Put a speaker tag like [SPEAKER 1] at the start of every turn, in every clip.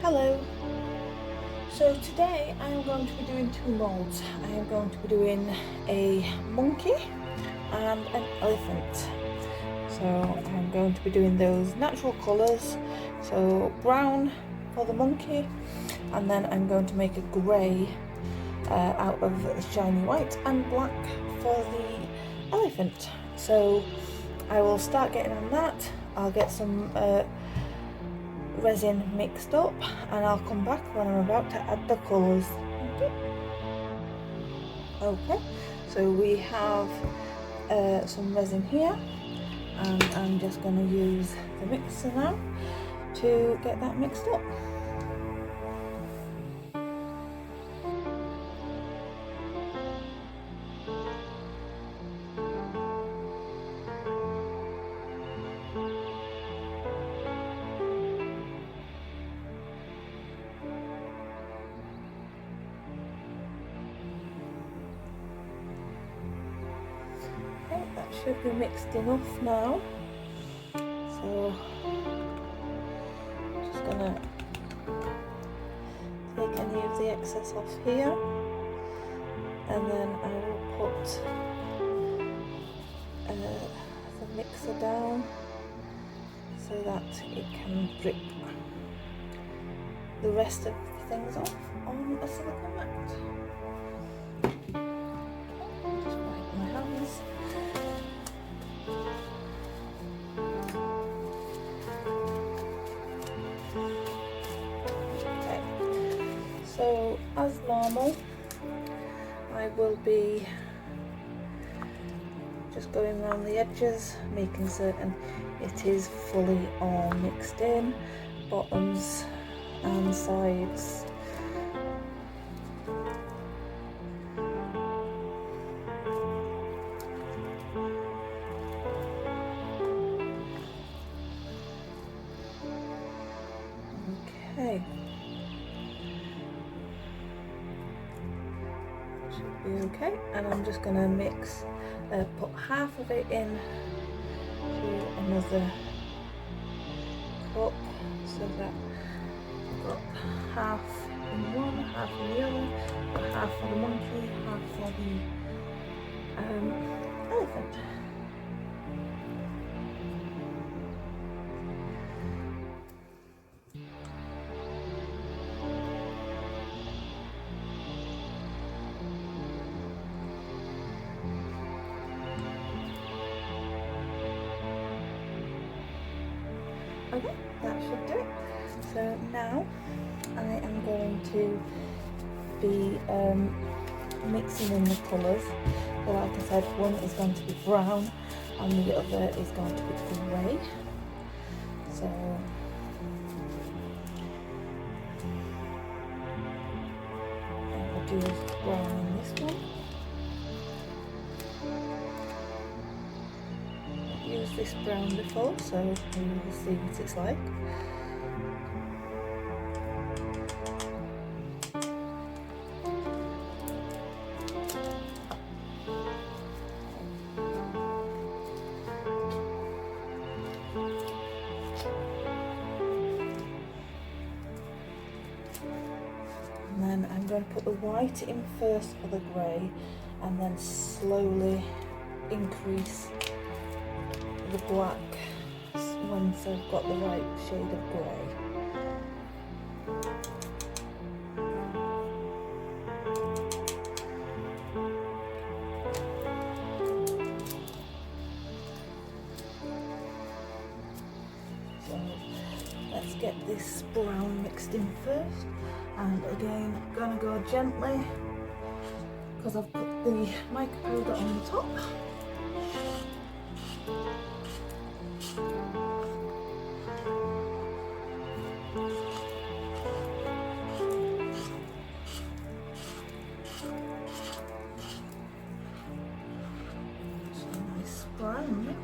[SPEAKER 1] Hello. So today I am going to be doing two molds. I am going to be doing a monkey and an elephant. So I'm going to be doing those natural colours. So brown for the monkey, and then I'm going to make a grey out of the shiny white and black for the elephant. So I will start getting on that. I'll get some resin mixed up and I'll come back when I'm about to add the colours. Okay, so we have some resin here, and I'm just going to use the mixer now to get that mixed up. That should be mixed enough now. So just gonna take any of the excess off here, and then I will put the mixer down so that it can drip the rest of the things off on a silicone mat. Just wipe my hands. So as normal, I will be just going around the edges, making certain it is fully all mixed in, bottoms and sides. Okay. Should be okay, and I'm just going to mix, put half of it in to another cup, so that I've got half in one, half in the other, got half for the monkey, half for the elephant. Okay, that should do it. So now I am going to be mixing in the colours. So like I said, one is going to be brown and the other is going to be grey. So I will do brown in this one. Used this brown before, so we will see what it's like. And then I'm going to put the white in first for the grey, and then slowly increase the black once I've got the right shade of grey. So let's get this brown mixed in first, and again I'm gonna go gently because I've put the mica powder on the top. Brown.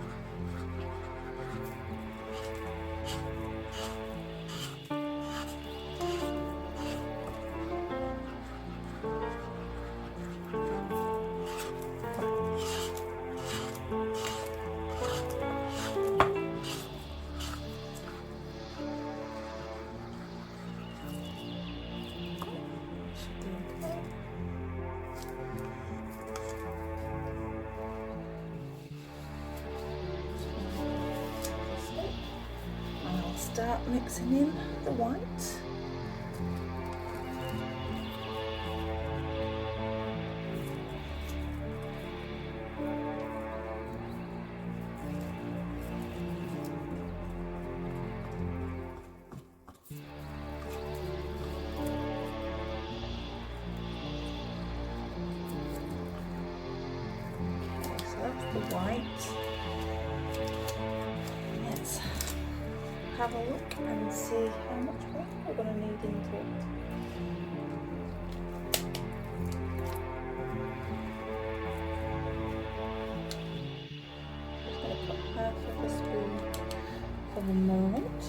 [SPEAKER 1] start mixing in the white. That's the white. Let's have a look and see how much more we're going to need into it. Just going to put half of a spoon for the moment.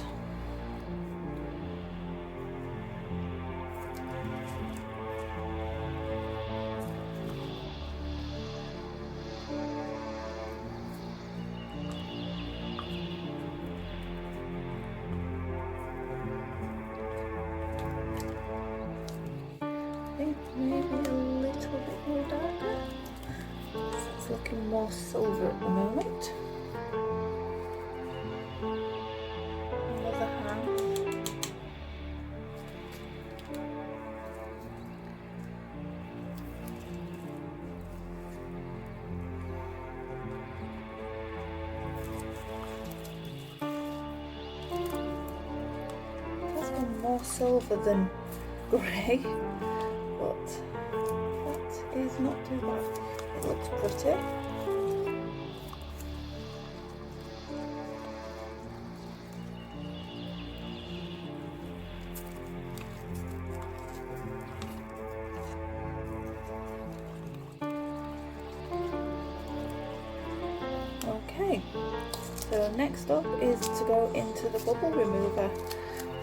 [SPEAKER 1] Maybe a little bit more darker. It's looking more silver at the moment. Another half. That's more silver than grey. But that is not too bad. It looks pretty. Okay, so next up is to go into the bubble remover.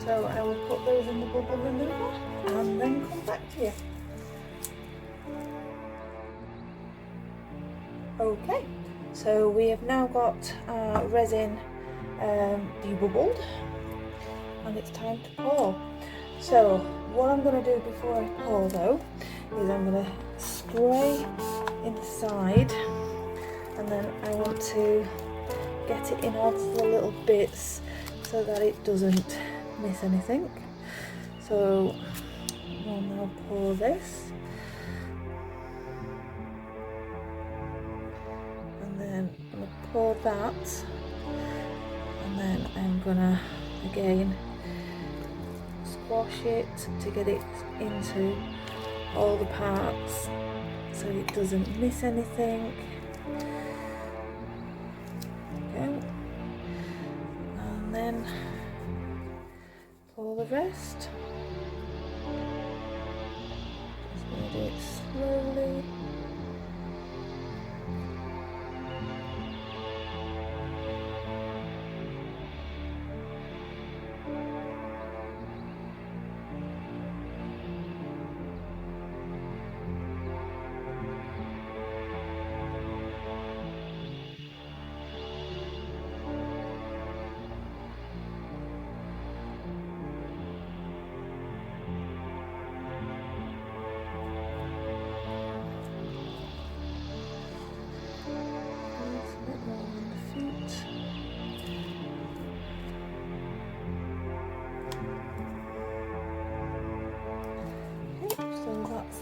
[SPEAKER 1] So I will put those in the bubble remover and then come back to you. Okay, so we have now got our resin debubbled and it's time to pour. So what I'm going to do before I pour though is I'm going to spray inside, and then I want to get it in onto the little bits so that it doesn't miss anything. So I'll now pour this, and then I'm going to pour that, and then I'm going to again squash it to get it into all the parts so it doesn't miss anything. And then pour the rest. Just going to do it slowly.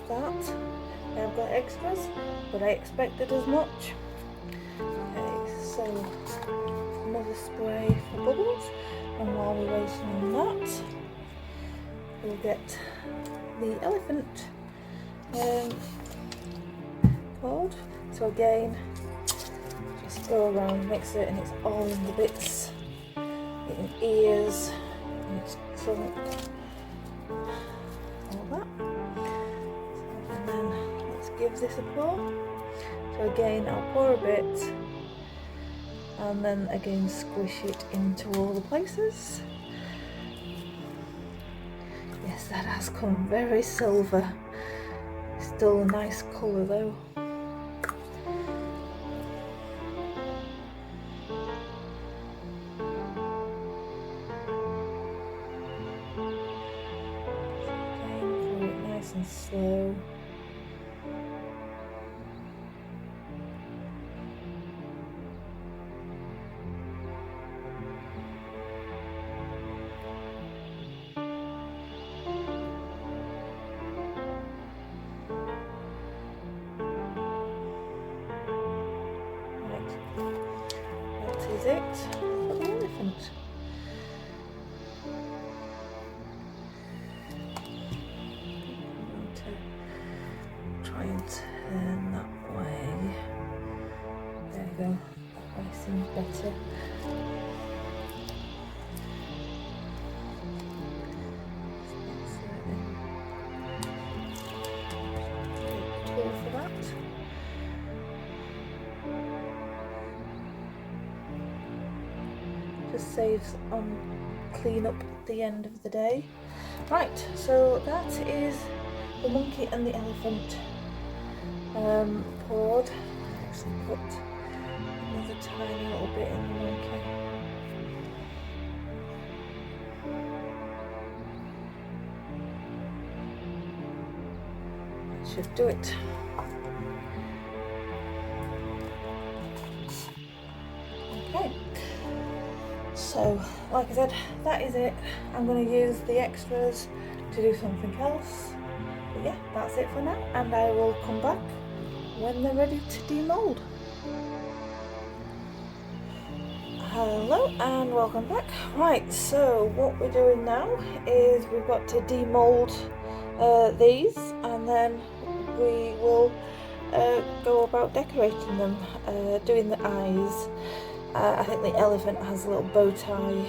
[SPEAKER 1] That I've got extras, but I expected as much. Okay, so another spray for bubbles, and while we're waiting on that, we'll get the elephant cord. So again, just go around, make certain it's all in the bits, in ears, in its trunk, all that. Give this a pour. So again, I'll pour a bit and then again squish it into all the places. Yes, that has come very silver. Still a nice colour though. Again, pour it nice and slow. for the elephant. Try and turn that way. There you go. That way seems better. Tool for that. Just saves on clean up at the end of the day. Right, so that is the monkey and the elephant poured. I actually put another tiny little bit in the monkey. That should do it. Okay, so like I said, that is it. I'm going to use the extras to do something else. But yeah, that's it for now, and I will come back when they're ready to demold. Hello and welcome back. Right, so what we're doing now is we've got to demold these, and then we will go about decorating them, doing the eyes. I think the elephant has a little bow tie,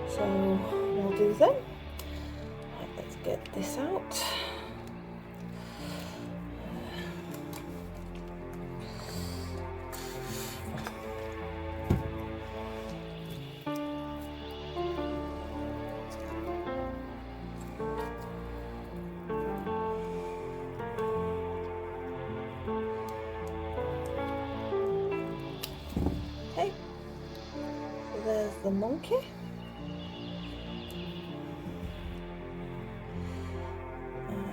[SPEAKER 1] so we'll do them. Right, let's get this out. Okay, so there's the monkey.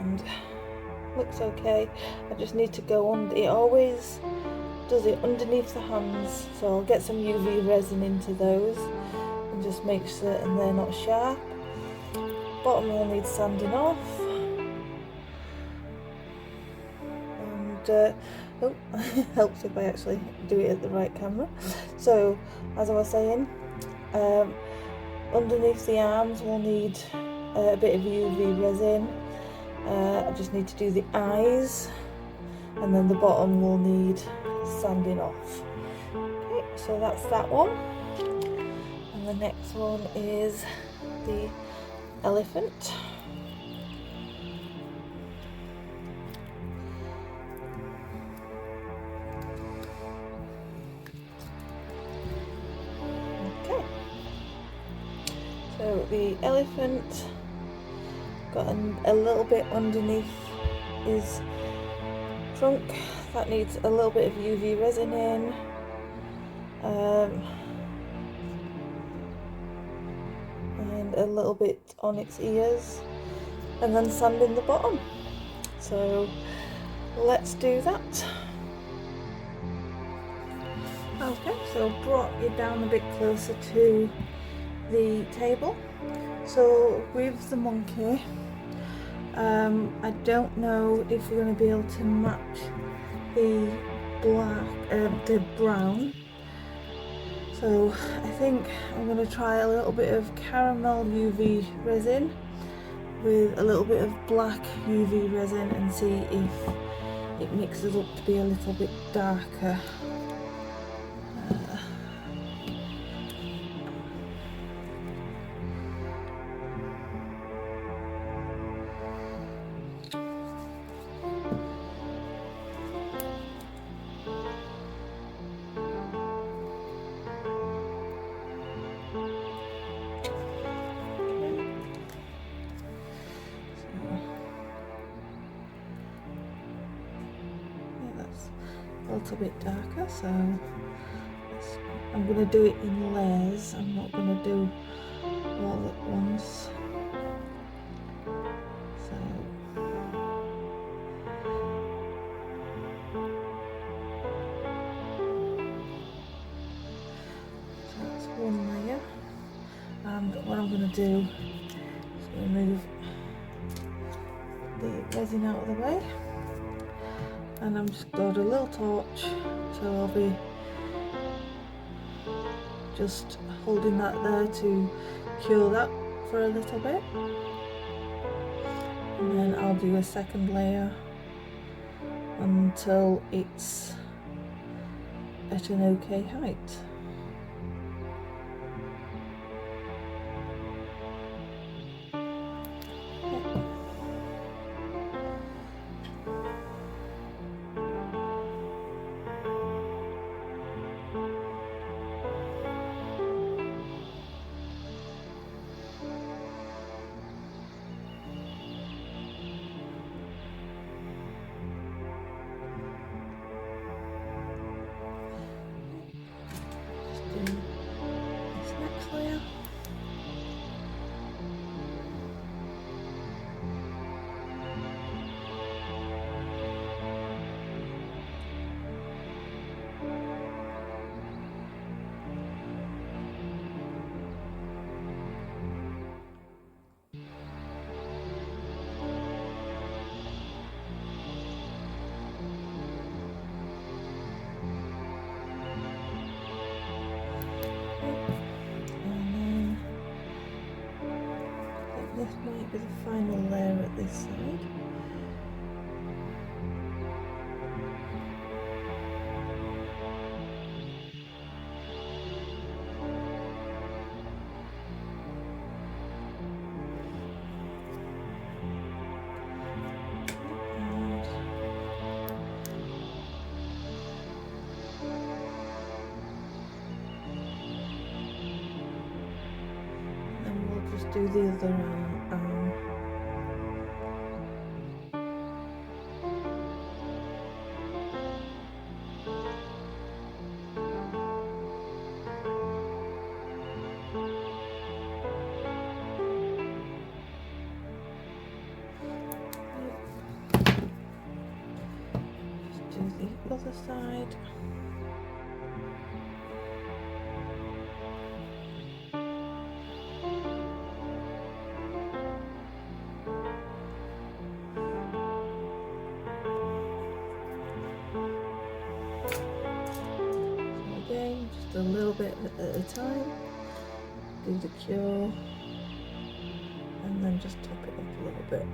[SPEAKER 1] And looks okay. I just need to go on. It always does it underneath the hands, so I'll get some UV resin into those and just make certain they're not sharp. Bottom will need sanding off. And oh, helps if I actually do it at the right camera. So as I was saying, underneath the arms we'll need a bit of UV resin. I just need to do the eyes, and then the bottom will need sanding off. Okay, so that's that one. And the next one is the elephant. Okay, so the elephant got a little bit underneath his trunk that needs a little bit of UV resin in. And a little bit on its ears, and then sanding the bottom. So let's do that. Okay, so brought you down a bit closer to the table. So with the monkey, I don't know if we're going to be able to match the black, the brown. So I think I'm going to try a little bit of caramel UV resin with a little bit of black UV resin and see if it mixes up to be a little bit darker. A little bit darker, so I'm going to do it in layers. I'm not going to do all at once. So that's one layer, and what I'm going to do is remove the resin out of the way. And I'm just got a little torch, so I'll be just holding that there to cure that for a little bit, and then I'll do a second layer until it's at an okay height. This might be the final layer at this side. And then we'll just do the other arm. Do the other side. So again, just a little bit at a time. Do the cure, and then just top it up a little bit.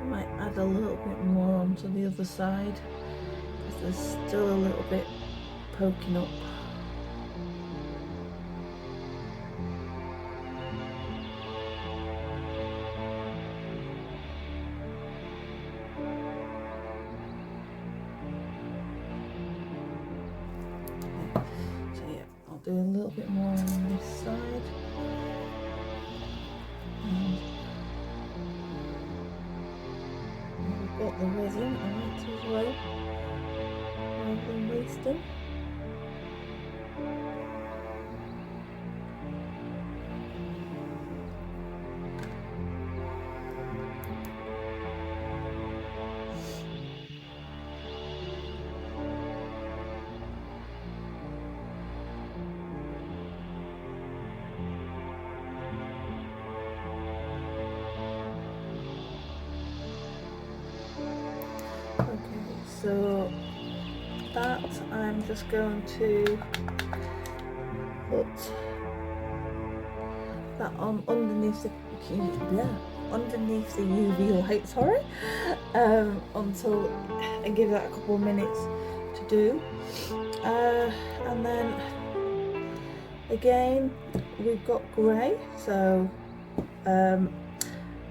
[SPEAKER 1] Might add a little bit more onto the other side because there's still a little bit poking up. So yeah, I'll do a little bit more on this side. Got the resin out as well, rather than wasting. So that I'm just going to put that on underneath the UV light, sorry, until and give that a couple of minutes to do, and then again we've got grey, so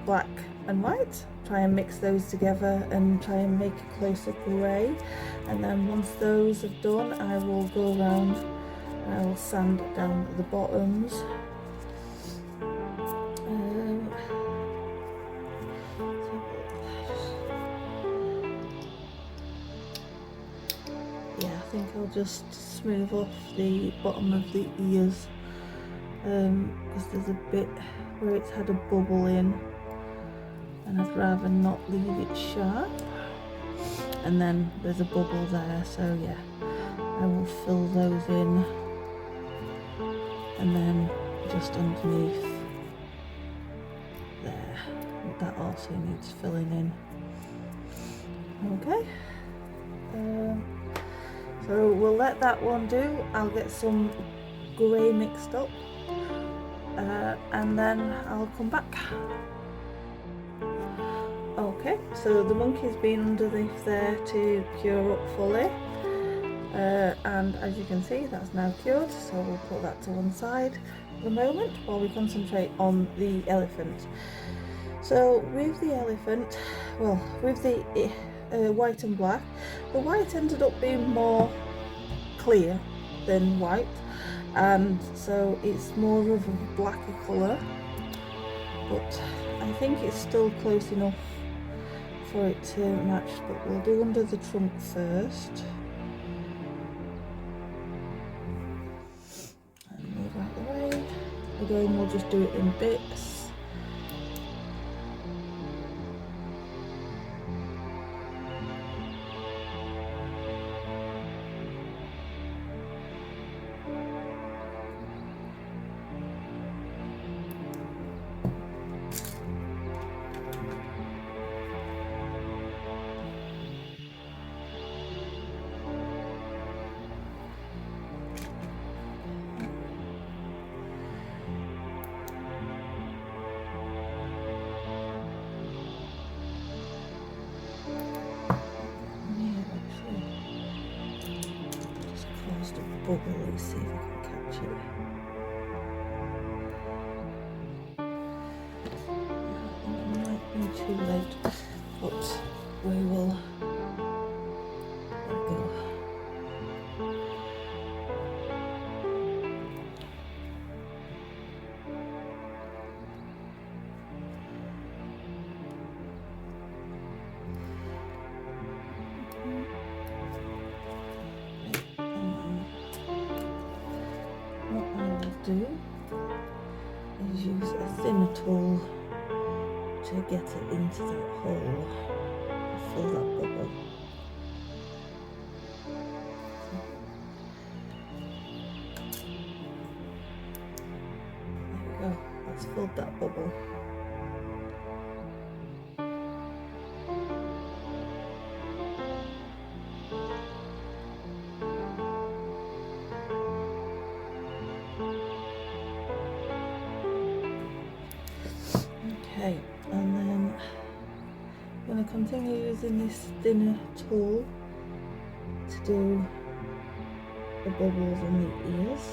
[SPEAKER 1] black and white. try and mix those together and try and make a closer grey. And then once those are done, I will go around and I will sand down the bottoms. Yeah, I think I'll just smooth off the bottom of the ears because there's a bit where it's had a bubble in, and I'd rather not leave it sharp. And then there's a bubble there, so yeah, I will fill those in, and then just underneath there, that also needs filling in. Okay, so we'll let that one do. I'll get some grey mixed up and then I'll come back. Okay, so the monkey's been underneath there to cure up fully, and as you can see, that's now cured, so we'll put that to one side for the moment while we concentrate on the elephant. So with the elephant, well, with the white and black, the white ended up being more clear than white, and so it's more of a blacker colour, but I think it's still close enough for it to match. But we'll do under the trunk first and move out the way. Again, we'll just do it in bits. Bubble, let's see if I can catch it. It might be too late, but we will let go. Do is use a thinner tool to get it into that hole, fill that bubble. There we go, that's filled that bubble. Okay, and then I'm going to continue using this thinner tool to do the bubbles in the ears.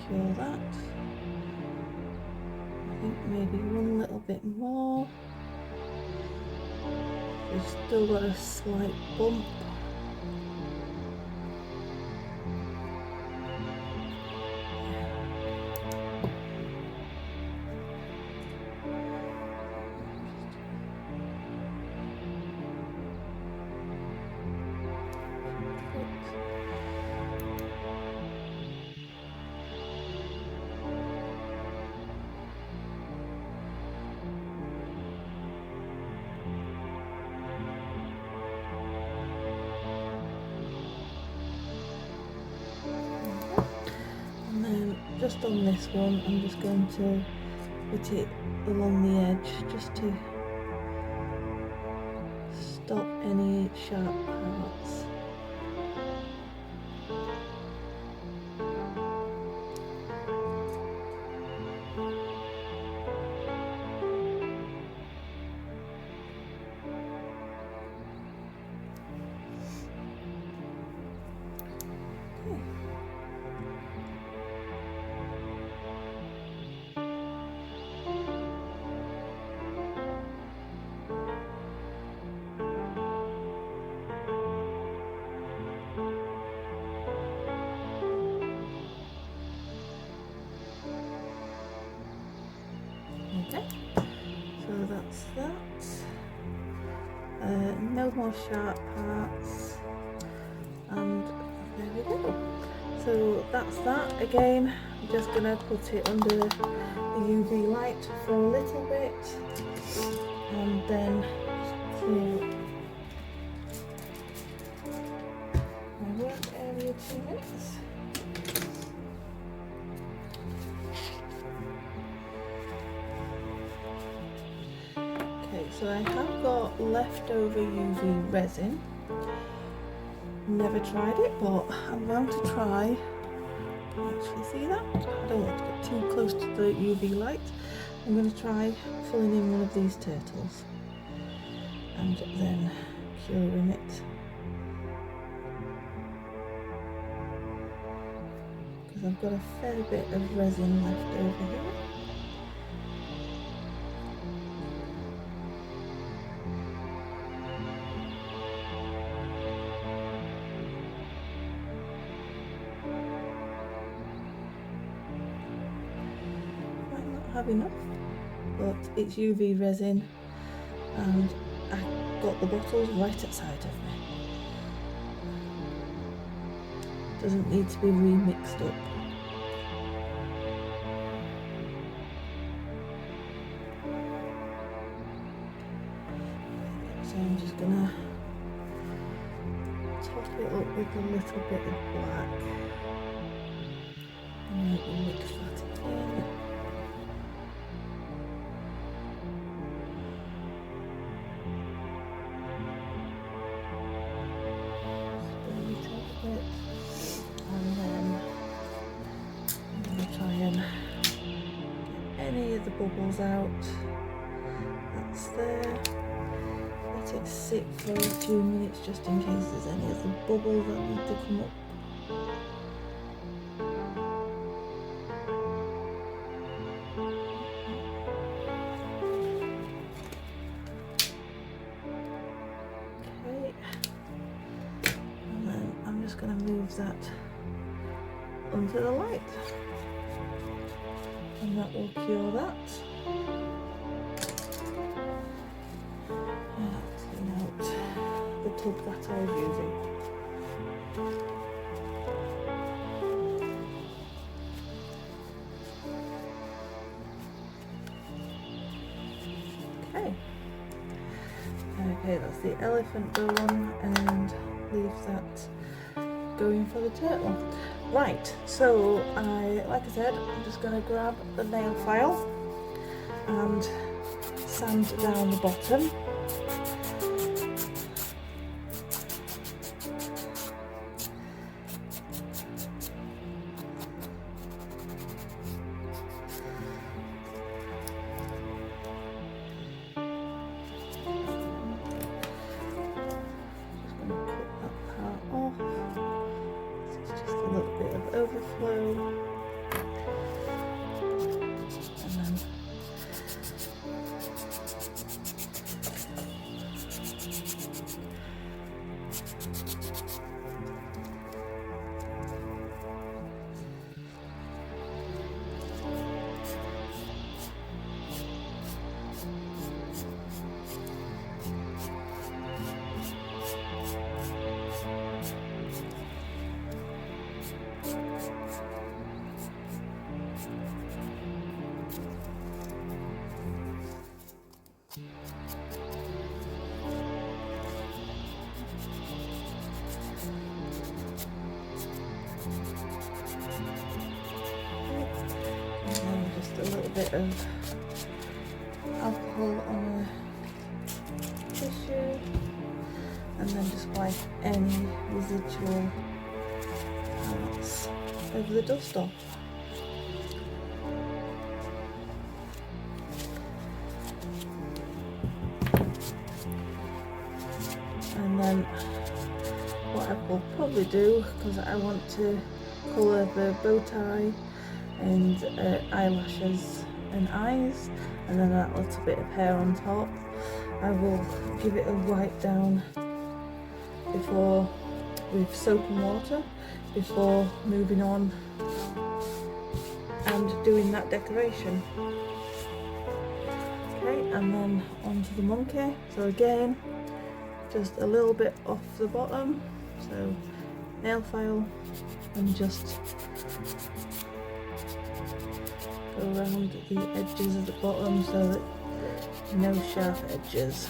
[SPEAKER 1] Cure that. I think maybe one little bit more. We've still got a slight bump. just on this one, I'm just going to put it along the edge just to stop any sharp parts. Okay, so that's that. No more sharp parts, and there we go. So that's that. Again, I'm just gonna put it under the UV light for a little bit, and then clear my work area 2 minutes. So I have got leftover UV resin. Never tried it, but I'm going to try. Can you actually see that? I don't want to get too close to the UV light. I'm going to try filling in one of these turtles and then curing it. Because I've got a fair bit of resin left over here. Have enough, but it's UV resin and I got the bottles right outside of me. Doesn't need to be remixed up. So I'm just gonna top it up with a little bit of black and mix that in. And then I'm going to try and get any of the bubbles out. That's there. Let it sit for a few minutes just in case there's any of the bubbles that need to come up. Okay. And then I'm just going to move that onto the light, and that will cure that. Clean out the tub that I was using. Okay, that's the elephant going, and leave that going for the turtle. Right, so like I said, I'm just going to grab the nail file and sand down the bottom. Overflow, and then bit of alcohol on a tissue and then just wipe any residual parts of the dust off. And then what I will probably do, because I want to colour the bow tie and eyelashes and eyes, and then that little bit of hair on top, I will give it a wipe down before with soap and water before moving on and doing that decoration. Okay, and then onto the monkey. So again, just a little bit off the bottom, so nail file, and just go around the edges of the bottom so that no sharp edges.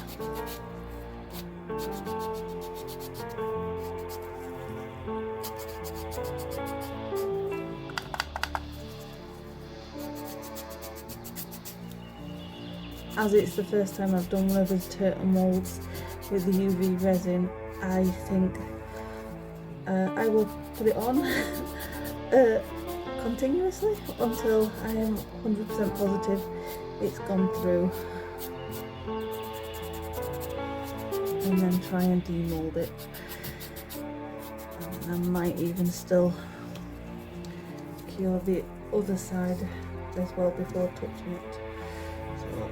[SPEAKER 1] As it's the first time I've done one of the turtle moulds with the UV resin, I think I will put it on continuously until I am 100% positive it's gone through, and then try and demold it. And I might even still cure the other side as well before touching it. So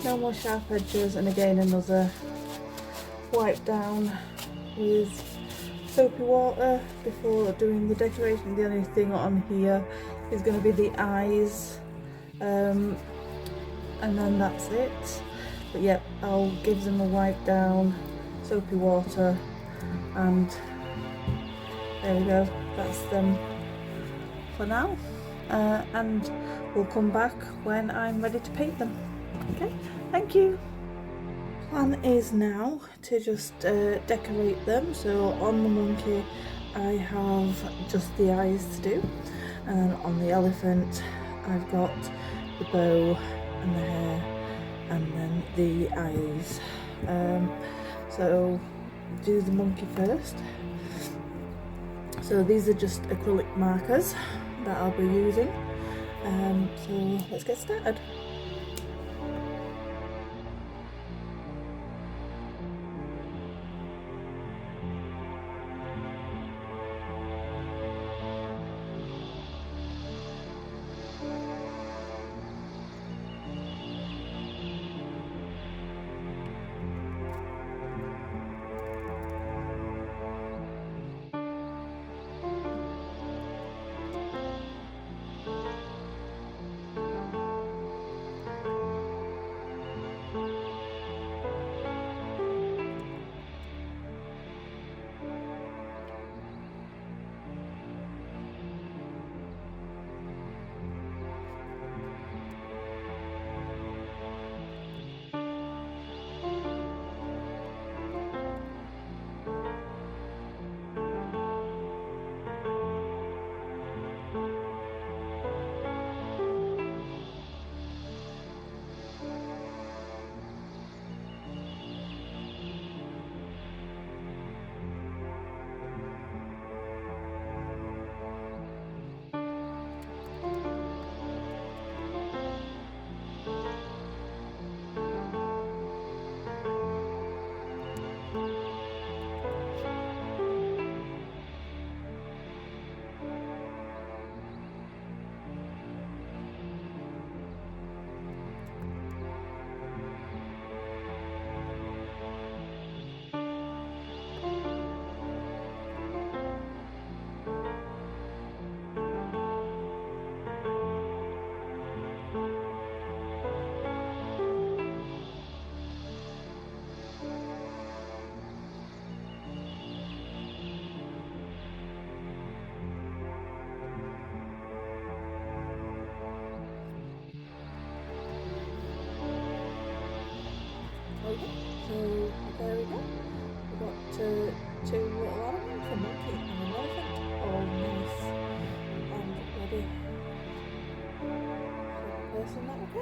[SPEAKER 1] no more sharp edges, and again another wipe down with soapy water before doing the decoration. The only thing on here is going to be the eyes, and then that's it. But yeah, I'll give them a wipe down, soapy water, and there we go, that's them for now, and we'll come back when I'm ready to paint them. Okay, thank you. Plan is now to just decorate them. So on the monkey I have just the eyes to do, and on the elephant I've got the bow and the hair and then the eyes. So do the monkey first. So these are just acrylic markers that I'll be using. So let's get started.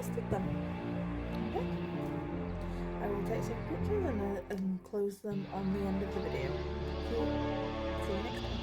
[SPEAKER 1] tested them. Okay. I will take some pictures and close them on the end of the video. See you next time.